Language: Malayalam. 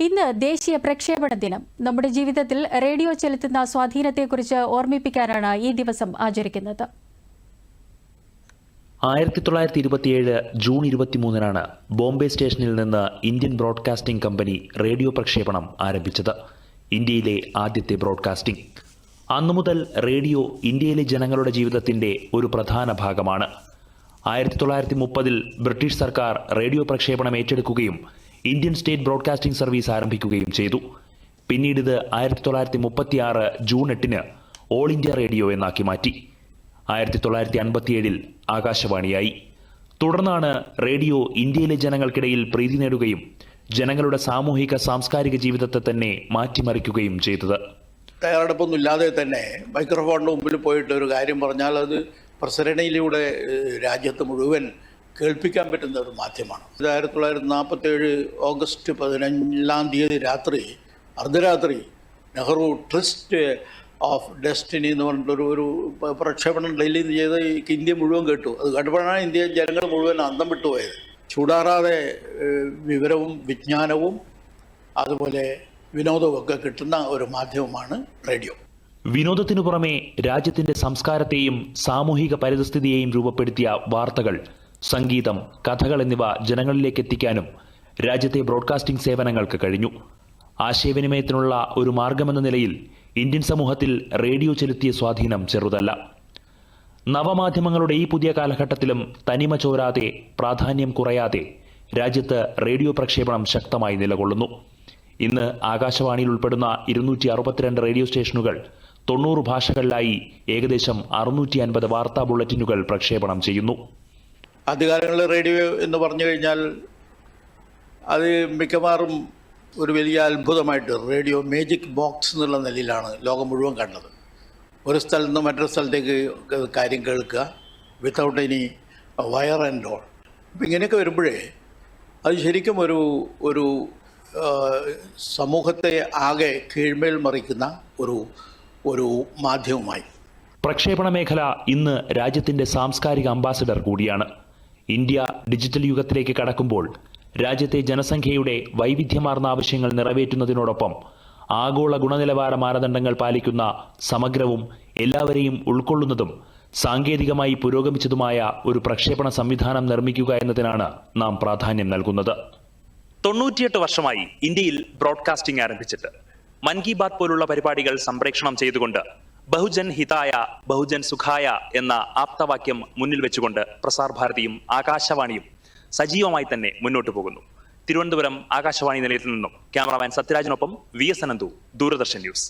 ഇന്ന് ദേശീയ പ്രക്ഷേപണ ദിനം. നമ്മുടെ ജീവിതത്തിൽ റേഡിയോ ചെലുത്തുന്ന സ്വാധീനത്തെക്കുറിച്ച് ഓർമ്മിപ്പിക്കാനാണ് ഈ ദിവസം ആചരിക്കുന്നത്. 1927 ജൂൺ 23-നാണ് ബോംബെ സ്റ്റേഷനിൽ നിന്ന് ഇന്ത്യൻ ബ്രോഡ്കാസ്റ്റിംഗ് കമ്പനി റേഡിയോ പ്രക്ഷേപണം ആരംഭിച്ചത്. ഇന്ത്യയിലെ ആദ്യത്തെ ബ്രോഡ്കാസ്റ്റിംഗ്. അന്നു മുതൽ റേഡിയോ ഇന്ത്യയിലെ ജനങ്ങളുടെ ജീവിതത്തിന്റെ ഒരു പ്രധാന ഭാഗമാണ്. 1930-ൽ ബ്രിട്ടീഷ് സർക്കാർ റേഡിയോ പ്രക്ഷേപണം ഏറ്റെടുക്കുകയും ഇന്ത്യൻ സ്റ്റേറ്റ് ബ്രോഡ്കാസ്റ്റിംഗ് സർവീസ് ആരംഭിക്കുകയും ചെയ്തു. പിന്നീട് ഇത് 1936 ജൂൺ 8-ന് ഓൾ ഇന്ത്യ റേഡിയോ എന്നാക്കി മാറ്റി. 1957-ൽ ആകാശവാണിയായി. തുടർന്നാണ് റേഡിയോ ഇന്ത്യയിലെ ജനങ്ങൾക്കിടയിൽ പ്രീതി നേടുകയും ജനങ്ങളുടെ സാമൂഹിക സാംസ്കാരിക ജീവിതത്തെ തന്നെ മാറ്റിമറിക്കുകയും ചെയ്തത്. തയ്യാറെടുപ്പൊന്നുമില്ലാതെ തന്നെ മൈക്രോഫോണിന് മുമ്പിൽ പോയിട്ട് ഒരു കാര്യം പറഞ്ഞാൽ അത് പ്രസരണയിലൂടെ രാജ്യത്ത് മുഴുവൻ കേൾപ്പിക്കാൻ പറ്റുന്ന ഒരു മാധ്യമമാണ്. 1947 ഓഗസ്റ്റ് 15 രാത്രി അർദ്ധരാത്രി നെഹ്റു ട്രിസ്റ്റ് ഓഫ് ഡെസ്റ്റിനി എന്ന് പറഞ്ഞിട്ടൊരു പ്രക്ഷേപണം ഡൽഹിയിൽ നിന്ന് ചെയ്ത് ഇന്ത്യ മുഴുവൻ കേട്ടു. അത് കേട്ടപ്പോഴാണ് ഇന്ത്യ ജനങ്ങൾ മുഴുവൻ അന്തം വിട്ടുപോയത്. ചൂടാറാതെ വിവരവും വിജ്ഞാനവും അതുപോലെ വിനോദവും ഒക്കെ കിട്ടുന്ന ഒരു മാധ്യമമാണ് റേഡിയോ. വിനോദത്തിനു പുറമെ രാജ്യത്തിന്റെ സംസ്കാരത്തെയും സാമൂഹിക പരിതസ്ഥിതിയെയും രൂപപ്പെടുത്തിയ വാർത്തകൾ, സംഗീതം, കഥകൾ എന്നിവ ജനങ്ങളിലേക്ക് എത്തിക്കാനും രാജ്യത്തെ ബ്രോഡ്കാസ്റ്റിംഗ് സേവനങ്ങൾക്ക് കഴിഞ്ഞു. ആശയവിനിമയത്തിനുള്ള ഒരു മാർഗമെന്ന നിലയിൽ ഇന്ത്യൻ സമൂഹത്തിൽ റേഡിയോ ചെലുത്തിയ സ്വാധീനം ചെറുതല്ല. നവമാധ്യമങ്ങളുടെ ഈ പുതിയ കാലഘട്ടത്തിലും തനിമ ചോരാതെ, പ്രാധാന്യം കുറയാതെ രാജ്യത്ത് റേഡിയോ പ്രക്ഷേപണം ശക്തമായി നിലകൊള്ളുന്നു. ഇന്ന് ആകാശവാണിയിൽ ഉൾപ്പെടുന്ന 262 റേഡിയോ സ്റ്റേഷനുകൾ 90 ഭാഷകളിലായി ഏകദേശം 650 വാർത്താ ബുള്ളറ്റിനുകൾ പ്രക്ഷേപണം ചെയ്യുന്നു. ആദ്യകാലങ്ങളിൽ റേഡിയോ എന്ന് പറഞ്ഞു കഴിഞ്ഞാൽ അത് മിക്കവാറും ഒരു വലിയ അത്ഭുതമായിട്ട് റേഡിയോ മാജിക് ബോക്സ് എന്നുള്ള നിലയിലാണ് ലോകം മുഴുവൻ കണ്ടത്. ഒരു സ്ഥലത്ത് നിന്ന് മറ്റൊരു സ്ഥലത്തേക്ക് കാര്യം കേൾക്കുക without any wire and all. അപ്പം ഇങ്ങനെയൊക്കെ വരുമ്പോഴേ അത് ശരിക്കും ഒരു സമൂഹത്തെ ആകെ കീഴ്മേൽ മറിക്കുന്ന ഒരു മാധ്യമമായി. പ്രക്ഷേപണ മേഖല ഇന്ന് രാജ്യത്തിന്റെ സാംസ്കാരിക അംബാസഡർ കൂടിയാണ്. ഇന്ത്യ ഡിജിറ്റൽ യുഗത്തിലേക്ക് കടക്കുമ്പോൾ രാജ്യത്തെ ജനസംഖ്യയുടെ വൈവിധ്യമാർന്ന ആവശ്യങ്ങൾ നിറവേറ്റുന്നതിനോടൊപ്പം ആഗോള ഗുണനിലവാര മാനദണ്ഡങ്ങൾ പാലിക്കുന്ന സമഗ്രവും എല്ലാവരെയും ഉൾക്കൊള്ളുന്നതും സാങ്കേതികമായി പുരോഗമിച്ചതുമായ ഒരു പ്രക്ഷേപണ സംവിധാനം നിർമ്മിക്കുക എന്നതിനാണ് നാം പ്രാധാന്യം നൽകുന്നത്. 98 വർഷമായി ഇന്ത്യയിൽ ബ്രോഡ്കാസ്റ്റിംഗ് ആരംഭിച്ചിട്ട്. മൻ കി ബാത് പോലുള്ള പരിപാടികൾ സംപ്രേഷണം ചെയ്തുകൊണ്ട് ബഹുജൻ ഹിതായ ബഹുജൻ സുഖായ എന്ന ആപ്തവാക്യം മുന്നിൽ വെച്ചുകൊണ്ട് പ്രസാർ ഭാരതിയും ആകാശവാണിയും സജീവമായി തന്നെ മുന്നോട്ട് പോകുന്നു. തിരുവനന്തപുരം ആകാശവാണി നിലയത്തിൽ നിന്നും ക്യാമറാമാൻ സത്യരാജിനൊപ്പം VS അനന്തു, ദൂരദർശൻ ന്യൂസ്.